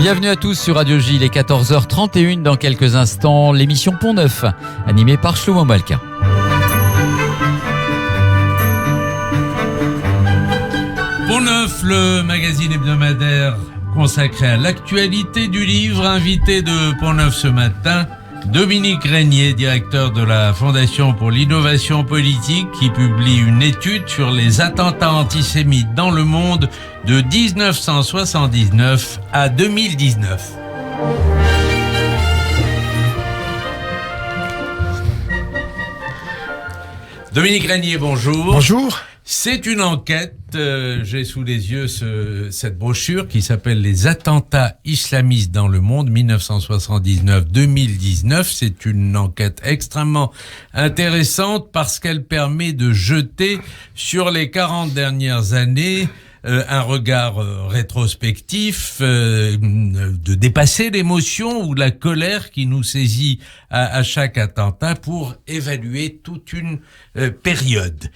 Bienvenue à tous sur Radio J, il est 14h31 dans quelques instants, l'émission Pont Neuf, animée par Shlomo Malka. Pont Neuf, le magazine hebdomadaire consacré à l'actualité du livre. Invité de Pont Neuf ce matin, Dominique Régnier, directeur de la Fondation pour l'innovation politique, qui publie une étude sur les attentats antisémites dans le monde de 1979 à 2019. Dominique Régnier, bonjour. Bonjour. C'est une enquête, j'ai sous les yeux cette brochure qui s'appelle « Les attentats islamistes dans le monde 1979-2019 ». C'est une enquête extrêmement intéressante parce qu'elle permet de jeter sur les 40 dernières années un regard rétrospectif, de dépasser l'émotion ou la colère qui nous saisit à chaque attentat pour évaluer toute une période.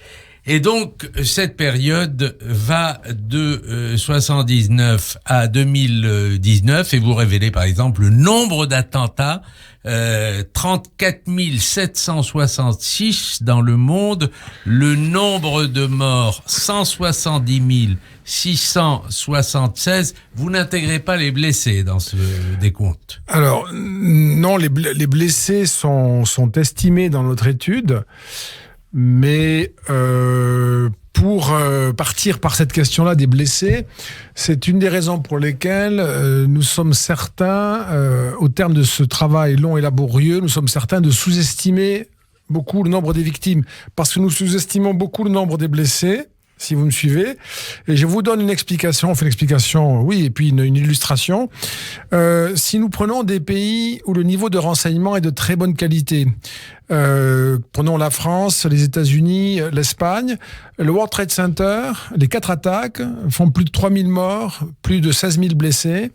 Et donc, cette période va de 79 à 2019 et vous révélez par exemple le nombre d'attentats, 34 766 dans le monde, le nombre de morts, 170 676. Vous n'intégrez pas les blessés dans ce décompte? Alors, non, les blessés sont estimés dans notre étude. Mais pour partir par cette question-là des blessés, c'est une des raisons pour lesquelles nous sommes certains, au terme de ce travail long et laborieux, nous sommes certains de sous-estimer beaucoup le nombre des victimes. Parce que nous sous-estimons beaucoup le nombre des blessés, si vous me suivez. Et je vous donne une explication, on fait une explication, oui, et puis une illustration. Si nous prenons des pays où le niveau de renseignement est de très bonne qualité, prenons la France, les États-Unis, l'Espagne, le World Trade Center, les 4 attaques font plus de 3000 morts, plus de 16 000 blessés.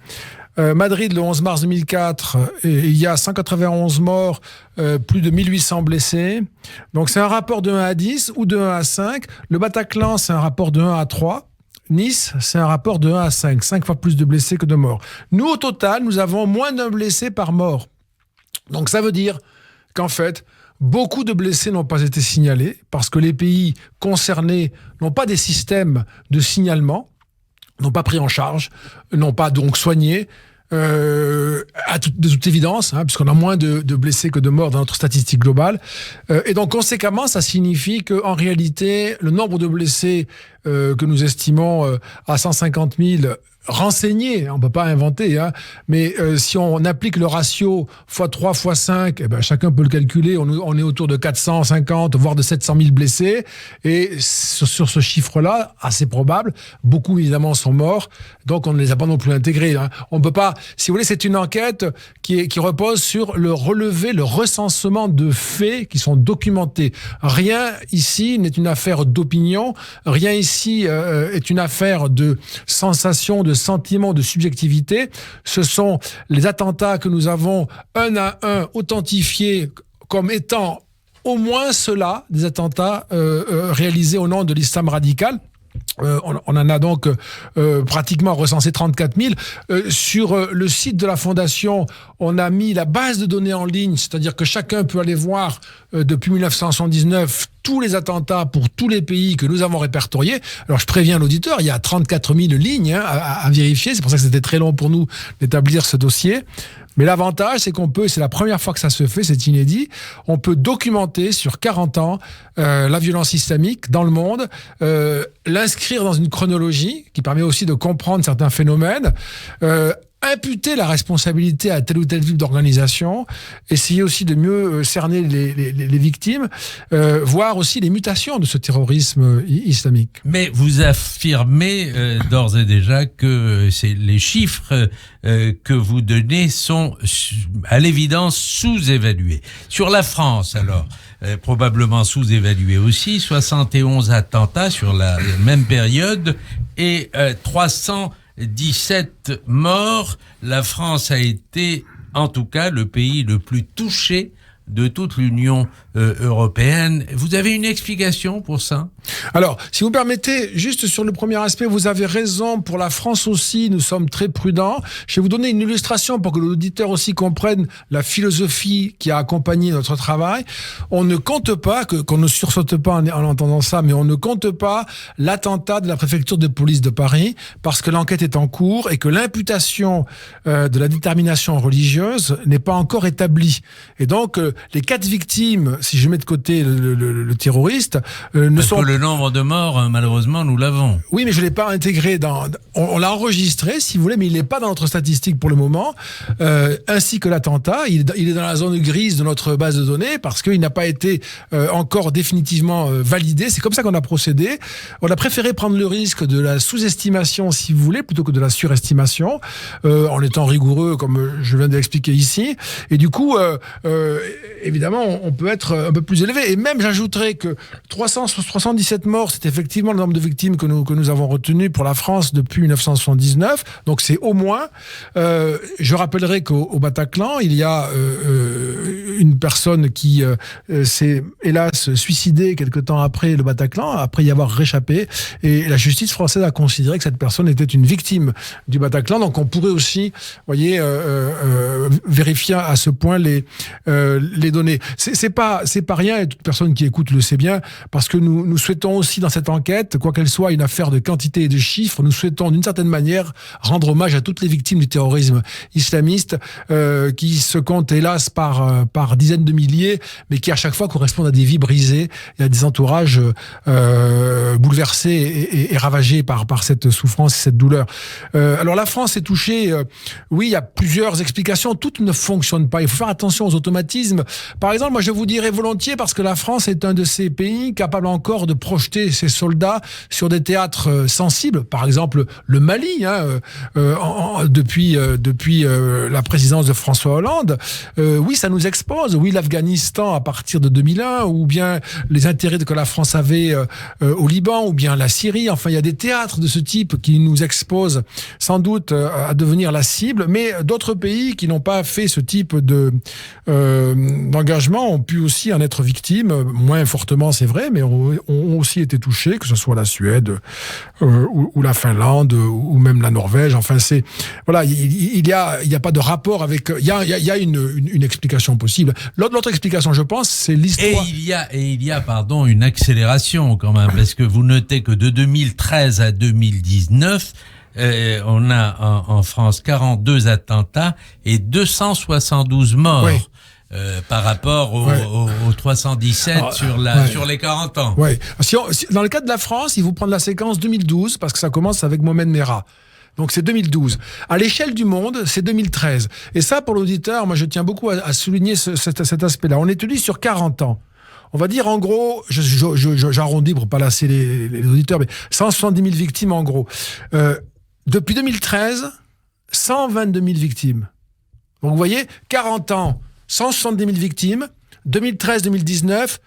Madrid, le 11 mars 2004, il y a 191 morts, plus de 1800 blessés. Donc c'est un rapport de 1 à 10 ou de 1 à 5. Le Bataclan, c'est un rapport de 1 à 3. Nice, c'est un rapport de 1 à 5. 5 fois plus de blessés que de morts. Nous, au total, nous avons moins d'un blessé par mort. Donc ça veut dire qu'en fait, beaucoup de blessés n'ont pas été signalés parce que les pays concernés n'ont pas des systèmes de signalement, n'ont pas pris en charge, n'ont pas donc soigné, de toute évidence, puisqu'on a moins de blessés que de morts dans notre statistique globale. Et donc, conséquemment, ça signifie qu'en réalité, le nombre de blessés que nous estimons à 150 000 renseignés, on ne peut pas inventer, mais si on applique le ratio x3, x5, eh ben, chacun peut le calculer, on est autour de 450, voire de 700 000 blessés, et sur ce chiffre-là, assez probable, beaucoup évidemment sont morts, donc on ne les a pas non plus intégrés. On ne peut pas, si vous voulez, c'est une enquête qui repose sur le relevé, le recensement de faits qui sont documentés. Rien ici n'est une affaire d'opinion, rien ici est une affaire de sensation, de sentiment, de subjectivité. Ce sont les attentats que nous avons un à un authentifiés comme étant au moins ceux-là, des attentats réalisés au nom de l'islam radical. On en a donc pratiquement recensé 34 000. Sur le site de la Fondation, on a mis la base de données en ligne, c'est-à-dire que chacun peut aller voir depuis 1979 tous les attentats pour tous les pays que nous avons répertoriés. Alors je préviens l'auditeur, il y a 34 000 lignes à vérifier, c'est pour ça que c'était très long pour nous d'établir ce dossier. Mais l'avantage, c'est qu'on peut, c'est la première fois que ça se fait, c'est inédit, on peut documenter sur 40 ans la violence islamique dans le monde, l'inscrire dans une chronologie qui permet aussi de comprendre certains phénomènes, imputer la responsabilité à tel ou tel type d'organisation, essayer aussi de mieux cerner les victimes, voir aussi les mutations de ce terrorisme islamique. Mais vous affirmez d'ores et déjà que les chiffres que vous donnez sont à l'évidence sous-évalués. Sur la France, alors, probablement sous-évalués aussi, 71 attentats sur la même période et 317 morts. La France a été, en tout cas, le pays le plus touché de toute l'Union européenne. Vous avez une explication pour ça ? Alors, si vous permettez, juste sur le premier aspect, vous avez raison, pour la France aussi, nous sommes très prudents. Je vais vous donner une illustration pour que l'auditeur aussi comprenne la philosophie qui a accompagné notre travail. On ne compte pas, qu'on ne sursaute pas en entendant ça, mais on ne compte pas l'attentat de la préfecture de police de Paris, parce que l'enquête est en cours et que l'imputation de la détermination religieuse n'est pas encore établie. Et donc, les 4 victimes, si je mets de côté le terroriste, ne sont... Le nombre de morts, malheureusement, nous l'avons. Oui, mais je ne l'ai pas intégré on l'a enregistré, si vous voulez, mais il n'est pas dans notre statistique pour le moment, ainsi que l'attentat. Il est dans la zone grise de notre base de données parce qu'il n'a pas été encore définitivement validé. C'est comme ça qu'on a procédé. On a préféré prendre le risque de la sous-estimation, si vous voulez, plutôt que de la surestimation, en étant rigoureux, comme je viens de l'expliquer ici. Et du coup, évidemment, on peut être un peu plus élevé. Et même, j'ajouterais que 377 morts, c'est effectivement le nombre de victimes que nous avons retenu pour la France depuis 1979. Donc c'est au moins. Je rappellerai qu'au Bataclan, il y a une personne qui s'est hélas suicidée quelque temps après le Bataclan, après y avoir réchappé. Et la justice française a considéré que cette personne était une victime du Bataclan. Donc on pourrait aussi, voyez, vérifier à ce point les données. C'est pas rien, et toute personne qui écoute le sait bien, parce que nous souhaitons aussi dans cette enquête, quoi qu'elle soit une affaire de quantité et de chiffres, nous souhaitons d'une certaine manière rendre hommage à toutes les victimes du terrorisme islamiste qui se comptent hélas par dizaines de milliers, mais qui à chaque fois correspondent à des vies brisées et à des entourages bouleversés et ravagés par cette souffrance et cette douleur. Alors la France est touchée, oui, il y a plusieurs explications, toutes ne fonctionnent pas, il faut faire attention aux automatismes. Par exemple, moi je vous dirais volontiers, parce que la France est un de ces pays capables encore de projeter ses soldats sur des théâtres sensibles, par exemple le Mali, depuis la présidence de François Hollande. Oui, ça nous expose. Oui, l'Afghanistan à partir de 2001, ou bien les intérêts que la France avait au Liban, ou bien la Syrie. Enfin, il y a des théâtres de ce type qui nous exposent sans doute à devenir la cible, mais d'autres pays qui n'ont pas fait ce type d'engagement ont pu aussi en être victimes, moins fortement c'est vrai, mais ont aussi été touchés, que ce soit la Suède ou la Finlande ou même la Norvège. Enfin, c'est voilà, il y a pas de rapport avec. Il y a une explication possible. L'autre explication, je pense, c'est l'histoire. Et il y a une accélération quand même, parce que vous notez que de 2013 à 2019. On a en France 42 attentats et 272 morts. Oui. Par rapport aux 317 sur les 40 ans. Ouais. Dans le cas de la France, il faut prendre la séquence 2012, parce que ça commence avec Mohamed Merah. Donc c'est 2012. À l'échelle du monde, c'est 2013. Et ça, pour l'auditeur, moi je tiens beaucoup à souligner cet aspect-là. On étudie sur 40 ans. On va dire en gros, j'arrondis pour pas lasser les auditeurs, mais 170 000 victimes en gros. Depuis 2013, 122 000 victimes. Donc vous voyez, 40 ans, 170 000 victimes, 2013-2019,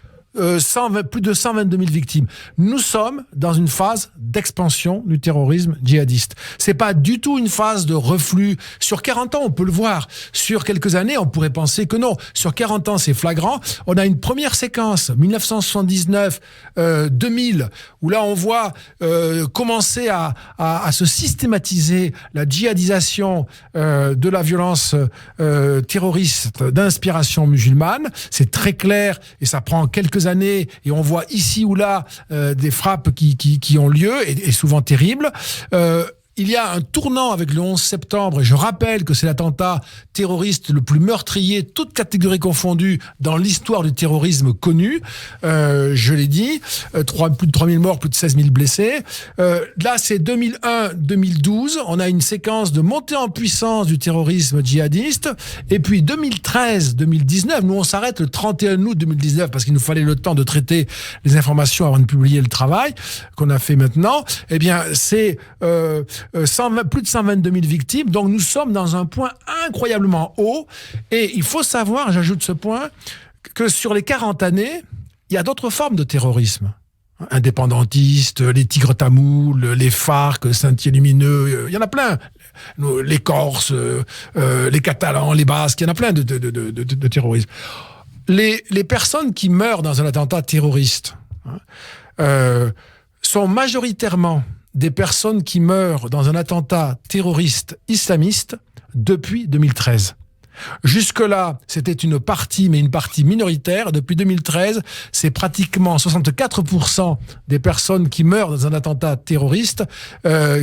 plus de 122 000 victimes. Nous sommes dans une phase d'expansion du terrorisme djihadiste. C'est pas du tout une phase de reflux. Sur 40 ans, on peut le voir. Sur quelques années, on pourrait penser que non. Sur 40 ans, c'est flagrant. On a une première séquence, 1979-2000, où là, on voit commencer à se systématiser la djihadisation de la violence terroriste d'inspiration musulmane. C'est très clair et ça prend quelques années, et on voit ici ou là des frappes qui ont lieu, et souvent terribles. Il y a un tournant avec le 11 septembre, et je rappelle que c'est l'attentat terroriste le plus meurtrier, toute catégorie confondue, dans l'histoire du terrorisme connu. Je l'ai dit, plus de 3000 morts, plus de 16 000 blessés. Là, c'est 2001-2012. On a une séquence de montée en puissance du terrorisme djihadiste. Et puis 2013-2019, nous on s'arrête le 31 août 2019, parce qu'il nous fallait le temps de traiter les informations avant de publier le travail qu'on a fait maintenant. Eh bien, c'est plus de 122 000 victimes. Donc nous sommes dans un point incroyablement haut. Et il faut savoir, j'ajoute ce point, que sur les 40 années, il y a d'autres formes de terrorisme. Indépendantistes, les Tigres tamouls, les FARC, Sentiers lumineux, il y en a plein. Les Corses, les Catalans, les Basques, il y en a plein de terrorisme. Les personnes qui meurent dans un attentat terroriste, sont majoritairement des personnes qui meurent dans un attentat terroriste islamiste depuis 2013. Jusque-là, c'était une partie, mais une partie minoritaire. Depuis 2013, c'est pratiquement 64% des personnes qui meurent dans un attentat terroriste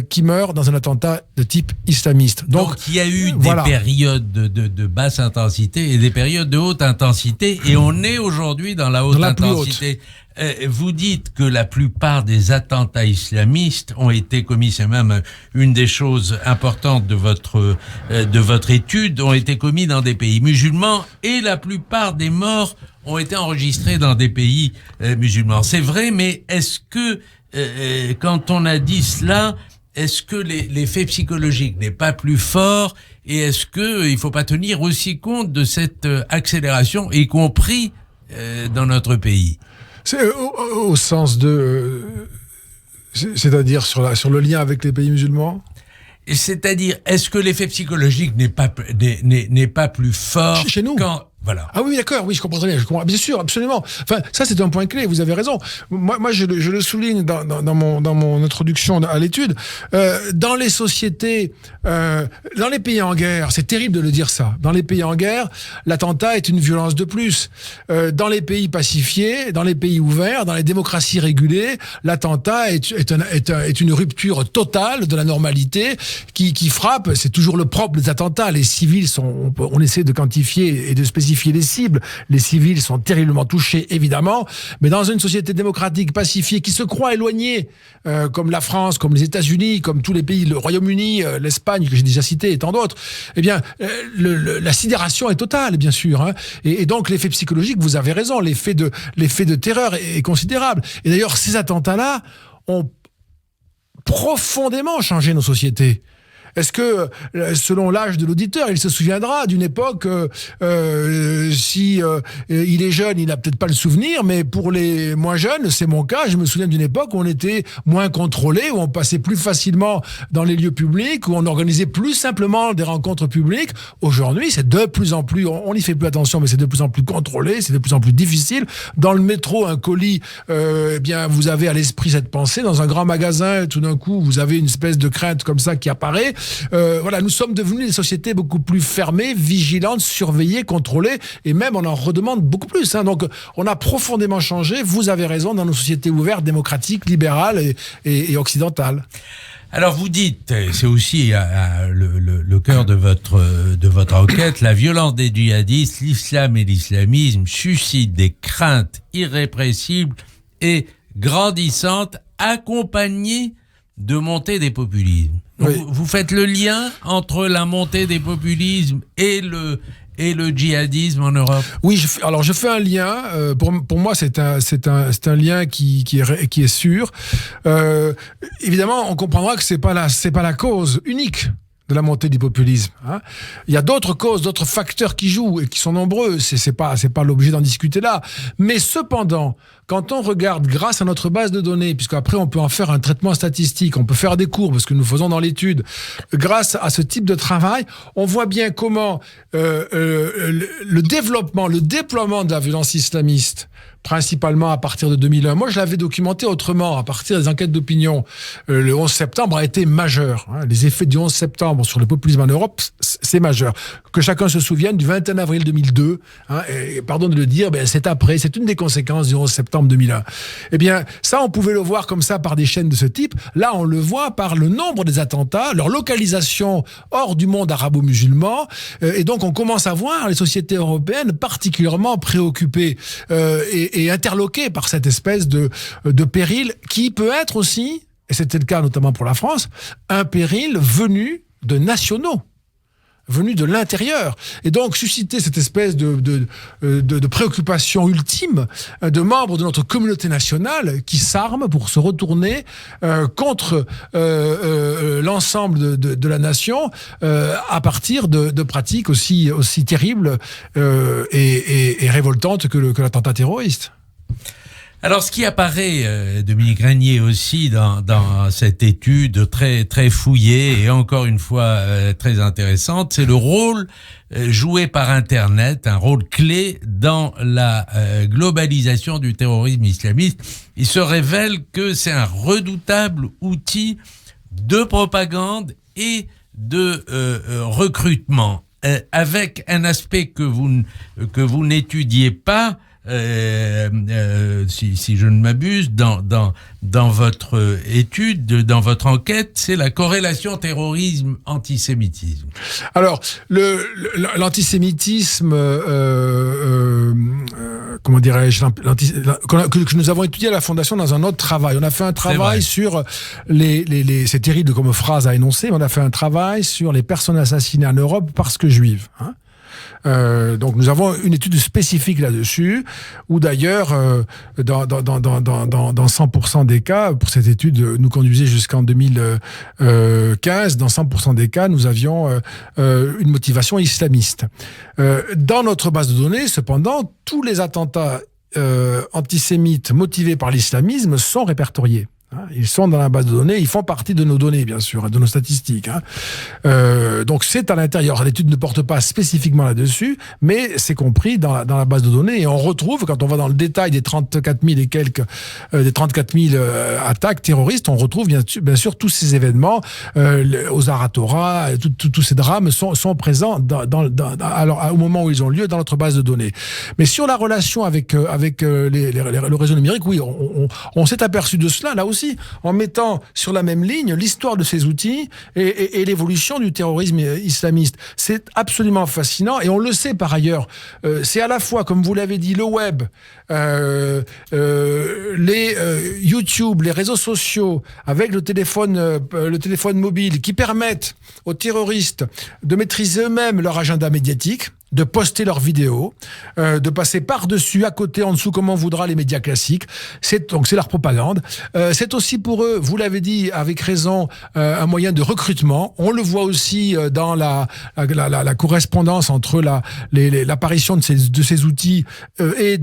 qui meurent dans un attentat de type islamiste. Donc il y a eu des périodes de basse intensité et des périodes de haute intensité, et on est aujourd'hui dans la haute intensité. Vous dites que la plupart des attentats islamistes ont été commis, c'est même une des choses importantes de votre étude, ont été commis dans des pays musulmans, et la plupart des morts ont été enregistrés dans des pays musulmans. C'est vrai, mais est-ce que, quand on a dit cela, est-ce que l'effet psychologique n'est pas plus fort, et est-ce que il faut pas tenir aussi compte de cette accélération, y compris dans notre pays? C'est au sens de... c'est-à-dire sur le lien avec les pays musulmans ? C'est-à-dire, est-ce que l'effet psychologique n'est pas plus fort chez nous quand... Voilà. Ah oui, d'accord, oui, je comprends très bien. Je comprends, bien sûr, absolument. Enfin, ça, c'est un point clé. Vous avez raison. Moi, je le souligne dans mon introduction à l'étude. Dans les sociétés, dans les pays en guerre, c'est terrible de le dire ça. Dans les pays en guerre, l'attentat est une violence de plus. Dans les pays pacifiés, dans les pays ouverts, dans les démocraties régulées, l'attentat est une rupture totale de la normalité qui frappe. C'est toujours le propre des attentats. Les civils on essaie de quantifier et de spécifier les cibles. Les civils sont terriblement touchés, évidemment, mais dans une société démocratique pacifiée qui se croit éloignée, comme la France, comme les États-Unis, comme tous les pays, le Royaume-Uni, l'Espagne, que j'ai déjà cité, et tant d'autres, eh bien, la sidération est totale, bien sûr. Hein, et donc, l'effet psychologique, vous avez raison, l'effet de terreur est considérable. Et d'ailleurs, ces attentats-là ont profondément changé nos sociétés. Est-ce que, selon l'âge de l'auditeur, il se souviendra d'une époque, si il est jeune, il n'a peut-être pas le souvenir, mais pour les moins jeunes, c'est mon cas, je me souviens d'une époque où on était moins contrôlé, où on passait plus facilement dans les lieux publics, où on organisait plus simplement des rencontres publiques. Aujourd'hui, c'est de plus en plus, on n'y fait plus attention, mais c'est de plus en plus contrôlé, c'est de plus en plus difficile. Dans le métro, un colis, eh bien, vous avez à l'esprit cette pensée. Dans un grand magasin, tout d'un coup, vous avez une espèce de crainte comme ça qui apparaît. Voilà, nous sommes devenus des sociétés beaucoup plus fermées, vigilantes, surveillées, contrôlées, et même on en redemande beaucoup plus. Hein. Donc, on a profondément changé. Vous avez raison, dans nos sociétés ouvertes, démocratiques, libérales et occidentales. Alors vous dites, c'est aussi le cœur de votre enquête, la violence des djihadistes, l'islam et l'islamisme suscitent des craintes irrépressibles et grandissantes, accompagnées de montée des populismes. Oui. Vous faites le lien entre la montée des populismes et le djihadisme en Europe? Oui, je fais un lien. Pour moi, c'est un lien qui est sûr. Évidemment, on comprendra que c'est pas la cause unique de la montée du populisme. Hein. Il y a d'autres causes, d'autres facteurs qui jouent et qui sont nombreux. C'est pas l'objet d'en discuter là. Mais cependant, quand on regarde grâce à notre base de données, puisqu'après on peut en faire un traitement statistique, on peut faire des courbes, ce que nous faisons dans l'étude, grâce à ce type de travail, on voit bien comment le développement, le déploiement de la violence islamiste, principalement à partir de 2001. Moi, je l'avais documenté autrement, à partir des enquêtes d'opinion. Le 11 septembre a été majeur. Hein. Les effets du 11 septembre sur le populisme en Europe, c'est majeur. Que chacun se souvienne du 21 avril 2002, hein, et pardon de le dire, c'est après, c'est une des conséquences du 11 septembre 2001. Eh bien, ça, on pouvait le voir comme ça par des chaînes de ce type. Là, on le voit par le nombre des attentats, leur localisation hors du monde arabo-musulman, et donc on commence à voir les sociétés européennes particulièrement préoccupées et interloqué par cette espèce de péril qui peut être aussi, et c'était le cas notamment pour la France, un péril venu de nationaux, venu de l'intérieur. Et donc susciter cette espèce de préoccupation ultime de membres de notre communauté nationale qui s'arment pour se retourner contre l'ensemble de la nation à partir de pratiques aussi terribles et révoltantes que l'attentat terroriste. Alors, ce qui apparaît, Dominique Régnier aussi, dans cette étude très, très fouillée et encore une fois très intéressante, c'est le rôle joué par Internet, un rôle clé dans la globalisation du terrorisme islamiste. Il se révèle que c'est un redoutable outil de propagande et de recrutement, avec un aspect que vous n'étudiez pas, si je ne m'abuse, dans votre étude, dans votre enquête, c'est la corrélation terrorisme-antisémitisme. Alors, l'antisémitisme, comment dirais-je, que nous avons étudié à la Fondation dans un autre travail. On a fait un travail sur c'est terrible comme phrase à énoncer, mais on a fait un travail sur les personnes assassinées en Europe parce que juives, hein. Donc nous avons une étude spécifique là-dessus, où d'ailleurs dans 100% des cas, pour cette étude nous conduisait jusqu'en 2015, dans 100% des cas nous avions une motivation islamiste. Dans notre base de données, cependant, tous les attentats antisémites motivés par l'islamisme sont répertoriés. Ils sont dans la base de données, ils font partie de nos données, bien sûr, de nos statistiques. Donc c'est à l'intérieur. L'étude ne porte pas spécifiquement là-dessus, mais c'est compris dans la base de données. Et on retrouve, quand on va dans le détail des 34 000 et quelques, des 34 000 attaques terroristes, on retrouve bien sûr tous ces événements, aux Aratora, tous ces drames sont présents au moment où ils ont lieu dans notre base de données. Mais sur la relation avec le réseau numérique, oui, on s'est aperçu de cela, là aussi, en mettant sur la même ligne l'histoire de ces outils et l'évolution du terrorisme islamiste. C'est absolument fascinant et on le sait par ailleurs. C'est à la fois, comme vous l'avez dit, le web, les YouTube, les réseaux sociaux, avec le téléphone mobile, qui permettent aux terroristes de maîtriser eux-mêmes leur agenda médiatique, de poster leurs vidéos, de passer par-dessus, à côté, en dessous, comme on voudra, les médias classiques. Donc c'est leur propagande. C'est aussi pour eux, vous l'avez dit avec raison, un moyen de recrutement. On le voit aussi dans la correspondance entre l'apparition de ces outils et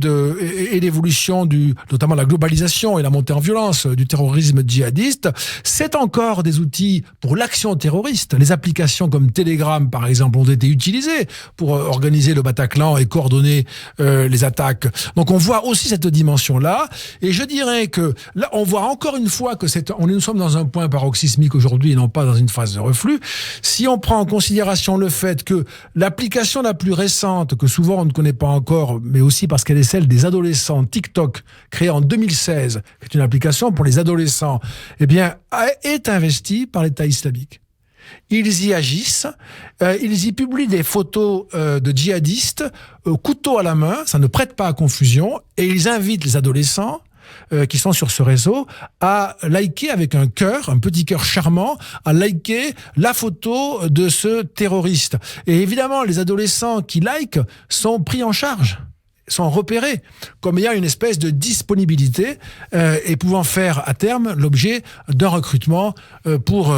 l'évolution notamment la globalisation et la montée en violence du terrorisme djihadiste. C'est encore des outils pour l'action terroriste. Les applications comme Telegram, par exemple, ont été utilisées pour organiser le Bataclan et coordonner les attaques. Donc on voit aussi cette dimension-là, et je dirais que là, on voit encore une fois que nous sommes dans un point paroxysmique aujourd'hui et non pas dans une phase de reflux. Si on prend en considération le fait que l'application la plus récente, que souvent on ne connaît pas encore, mais aussi parce qu'elle est celle des adolescents, TikTok, créée en 2016, qui est une application pour les adolescents, eh bien, est investie par l'État islamique. Ils y agissent, ils y publient des photos de djihadistes, couteau à la main, ça ne prête pas à confusion, et ils invitent les adolescents qui sont sur ce réseau à liker avec un petit cœur charmant, à liker la photo de ce terroriste. Et évidemment, les adolescents qui likent sont pris en charge, sont repérés comme ayant une espèce de disponibilité et pouvant faire à terme l'objet d'un recrutement pour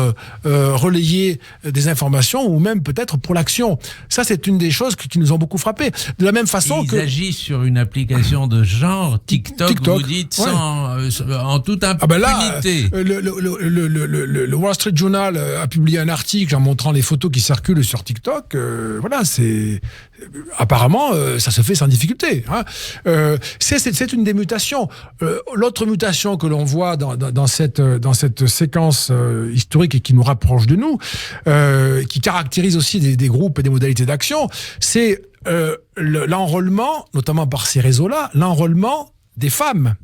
relayer des informations ou même peut-être pour l'action. Ça, c'est une des choses qui nous ont beaucoup frappés. De la même façon Ils agissent sur une application de genre TikTok, vous dites, en toute impunité. Le Wall Street Journal a publié un article en montrant les photos qui circulent sur TikTok. Apparemment, ça se fait sans difficulté. C'est une des mutations. L'autre mutation que l'on voit dans cette séquence historique et qui nous rapproche de nous, qui caractérise aussi des groupes et des modalités d'action, c'est l'enrôlement, notamment par ces réseaux-là, l'enrôlement des femmes.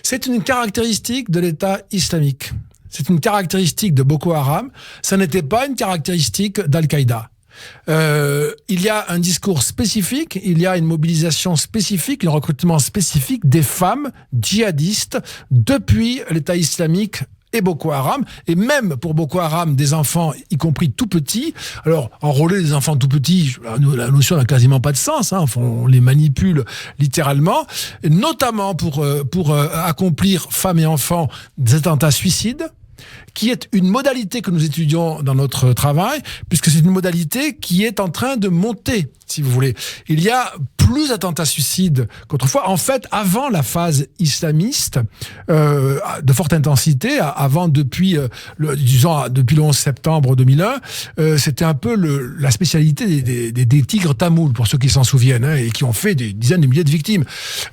C'est une caractéristique de l'État islamique. C'est une caractéristique de Boko Haram. Ça n'était pas une caractéristique d'Al-Qaïda. Il y a un discours spécifique, il y a une mobilisation spécifique, un recrutement spécifique des femmes djihadistes depuis l'État islamique et Boko Haram, et même pour Boko Haram, des enfants, y compris tout petits. Alors, enrôler des enfants tout petits, la notion n'a quasiment pas de sens, hein. On les manipule littéralement, notamment pour accomplir, femmes et enfants, des attentats suicides, qui est une modalité que nous étudions dans notre travail, puisque c'est une modalité qui est en train de monter, si vous voulez. Il y a plus d'attentats suicides qu'autrefois. En fait, avant la phase islamiste, de forte intensité, avant depuis le 11 septembre 2001, c'était un peu la spécialité des tigres tamouls, pour ceux qui s'en souviennent, hein, et qui ont fait des dizaines de milliers de victimes.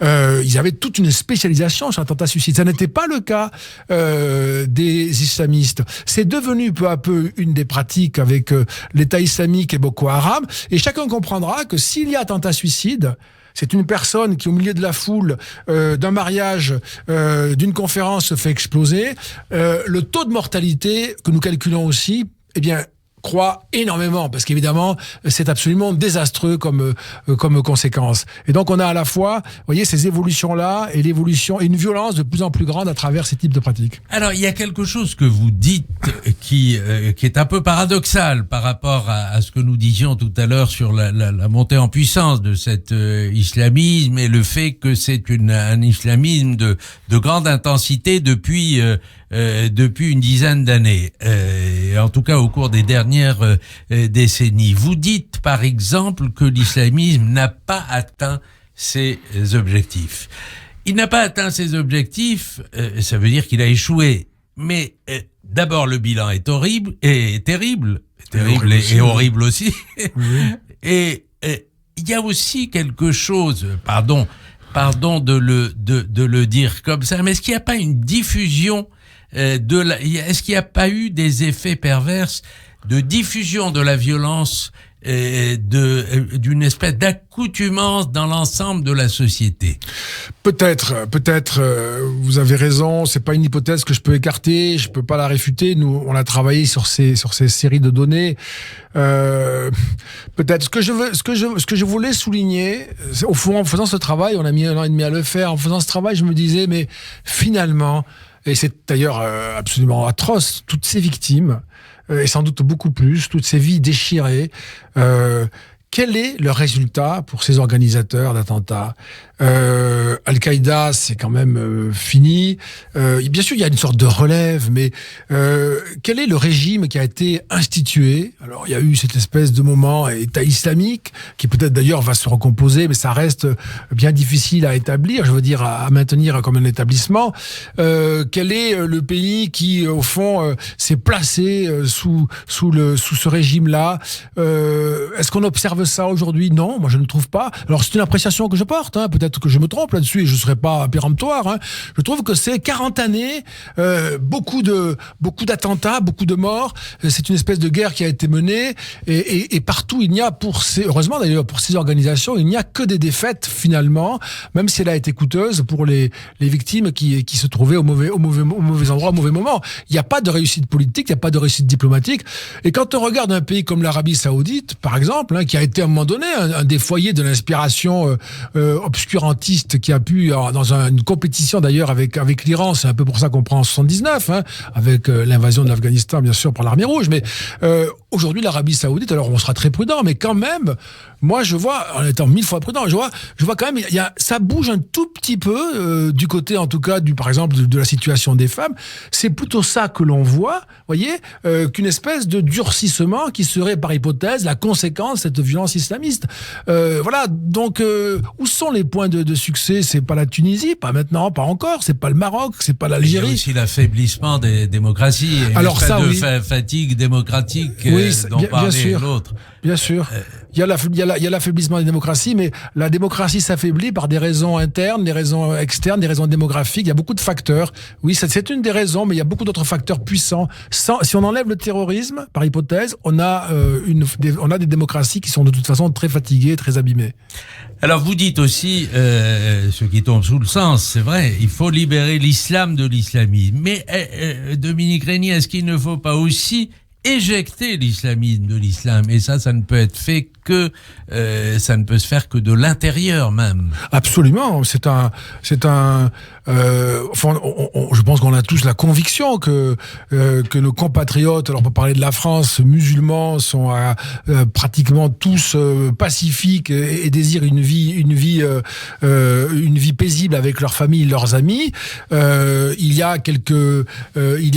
Ils avaient toute une spécialisation sur l'attentat suicide. Ça n'était pas le cas des islamistes. C'est devenu peu à peu une des pratiques avec l'État islamique et Boko Haram, et chacun comprendra que s'il y a attentat suicide, c'est une personne qui, au milieu de la foule, d'un mariage, d'une conférence, se fait exploser. Le taux de mortalité que nous calculons aussi, eh bien, croît énormément, parce qu'évidemment, c'est absolument désastreux comme conséquence. Et donc, on a à la fois, vous voyez, ces évolutions-là et l'évolution et une violence de plus en plus grande à travers ces types de pratiques. Alors, il y a quelque chose que vous dites qui est un peu paradoxal par rapport à ce que nous disions tout à l'heure sur la montée en puissance de cet islamisme et le fait que c'est un islamisme de grande intensité depuis une dizaine d'années, en tout cas au cours des dernières décennies. Vous dites par exemple que l'islamisme n'a pas atteint ses objectifs. Il n'a pas atteint ses objectifs, ça veut dire qu'il a échoué. Mais d'abord, le bilan est horrible et terrible et horrible aussi. Oui. Et il y a aussi quelque chose, pardon de le dire comme ça, mais est-ce qu'il n'y a pas une diffusion est-ce qu'il n'y a pas eu des effets pervers de diffusion de la violence, d'une espèce d'accoutumance dans l'ensemble de la société? Peut-être, vous avez raison, c'est pas une hypothèse que je peux écarter, je peux pas la réfuter. Nous, on a travaillé sur ces séries de données. Peut-être ce que je voulais souligner, au fond, en faisant ce travail, on a mis 1 an et demi à le faire. En faisant ce travail, je me disais, mais finalement, et c'est d'ailleurs absolument atroce, toutes ces victimes, et sans doute beaucoup plus, toutes ces vies déchirées, quel est le résultat pour ces organisateurs d'attentats? Al-Qaïda, c'est quand même fini. Bien sûr, il y a une sorte de relève, mais quel est le régime qui a été institué? Alors, il y a eu cette espèce de moment État islamique, qui peut-être d'ailleurs va se recomposer, mais ça reste bien difficile à établir, je veux dire, à maintenir comme un établissement. Quel est le pays qui, au fond, s'est placé sous ce régime-là? Est-ce qu'on observe ça aujourd'hui? Non, moi je ne trouve pas. Alors c'est une appréciation que je porte, hein. Peut-être que je me trompe là-dessus et je ne serai pas péremptoire, hein. Je trouve que c'est 40 années, beaucoup d'attentats, beaucoup de morts. C'est une espèce de guerre qui a été menée et partout il n'y a heureusement d'ailleurs pour ces organisations, il n'y a que des défaites finalement, même si elle a été coûteuse pour les victimes qui se trouvaient au mauvais endroit, au mauvais moment. Il n'y a pas de réussite politique, il n'y a pas de réussite diplomatique. Et quand on regarde un pays comme l'Arabie Saoudite, par exemple, hein, qui a été à un moment donné un des foyers de l'inspiration obscurantiste, qui a pu, dans une compétition d'ailleurs avec l'Iran, c'est un peu pour ça qu'on prend en 79, hein, avec l'invasion de l'Afghanistan bien sûr par l'armée rouge, mais aujourd'hui l'Arabie Saoudite, alors on sera très prudent, mais quand même, moi je vois, en étant 1000 fois prudent, je vois quand même, ça bouge un tout petit peu du côté en tout cas par exemple de la situation des femmes. C'est plutôt ça que l'on voit, voyez, qu'une espèce de durcissement qui serait par hypothèse la conséquence de cette violence islamiste. Voilà, donc où sont les points de succès? C'est pas la Tunisie, pas maintenant, pas encore, c'est pas le Maroc, c'est pas l'Algérie. Il y a aussi l'affaiblissement des démocraties, alors ça, oui. Fatigue démocratique dont parlait l'autre. Bien sûr. Il y a l'affaiblissement des démocraties, mais la démocratie s'affaiblit par des raisons internes, des raisons externes, des raisons démographiques. Il y a beaucoup de facteurs. Oui, c'est une des raisons, mais il y a beaucoup d'autres facteurs puissants. Si on enlève le terrorisme, par hypothèse, on a des démocraties qui sont de toute façon très fatiguées, très abîmées. Alors vous dites aussi, ce qui tombe sous le sens, c'est vrai, il faut libérer l'islam de l'islamisme. Mais Dominique Régnier, est-ce qu'il ne faut pas aussi éjecter l'islamisme de l'islam? Et ça ne peut être fait ça ne peut se faire que de l'intérieur même. Absolument, je pense qu'on a tous la conviction que nos compatriotes, alors on peut parler de la France, musulmans, sont pratiquement tous pacifiques et désirent une vie paisible avec leur famille, leurs amis. Il y a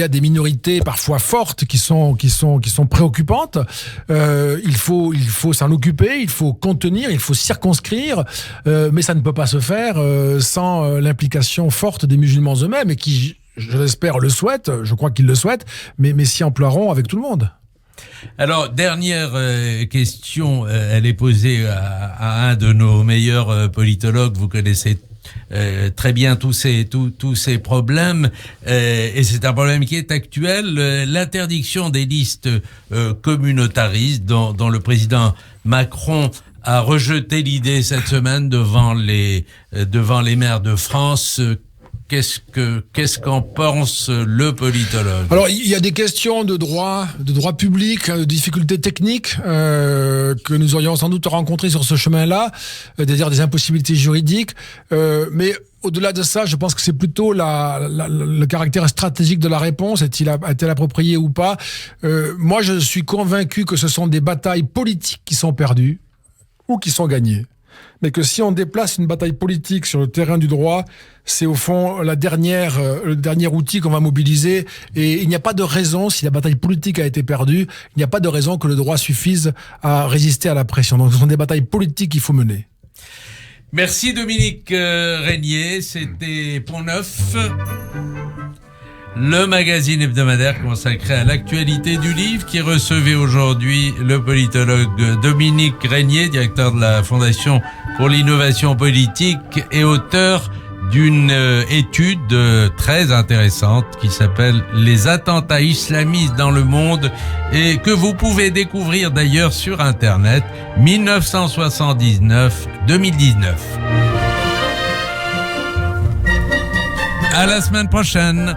des minorités parfois fortes qui sont sont préoccupantes. Il faut s'en occuper, il faut contenir, il faut circonscrire, mais ça ne peut pas se faire sans l'implication forte des musulmans eux-mêmes et qui, je l'espère, le souhaitent. Je crois qu'ils le souhaitent, mais s'y emploieront avec tout le monde. Alors, dernière question, elle est posée à un de nos meilleurs politologues. Vous connaissez très bien tous ces problèmes, et c'est un problème qui est actuel. L'interdiction des listes communautaristes dont le président Macron a rejeté l'idée cette semaine devant les maires de France. Qu'est-ce qu'en pense le politologue? Alors, il y a des questions de droit public, de difficultés techniques que nous aurions sans doute rencontrées sur ce chemin-là, c'est-à-dire des impossibilités juridiques. Mais au-delà de ça, je pense que c'est plutôt le caractère stratégique de la réponse. Est-elle appropriée ou pas? Moi, je suis convaincu que ce sont des batailles politiques qui sont perdues ou qui sont gagnées. Mais que si on déplace une bataille politique sur le terrain du droit, c'est au fond le dernier outil qu'on va mobiliser. Et il n'y a pas de raison, si la bataille politique a été perdue, il n'y a pas de raison que le droit suffise à résister à la pression. Donc ce sont des batailles politiques qu'il faut mener. Merci Dominique Régnier, c'était Pont Neuf, le magazine hebdomadaire consacré à l'actualité du livre, qui recevait aujourd'hui le politologue Dominique Régnier, directeur de la Fondation pour l'innovation politique et auteur d'une étude très intéressante qui s'appelle « Les attentats islamistes dans le monde » et que vous pouvez découvrir d'ailleurs sur Internet, 1979-2019. À la semaine prochaine.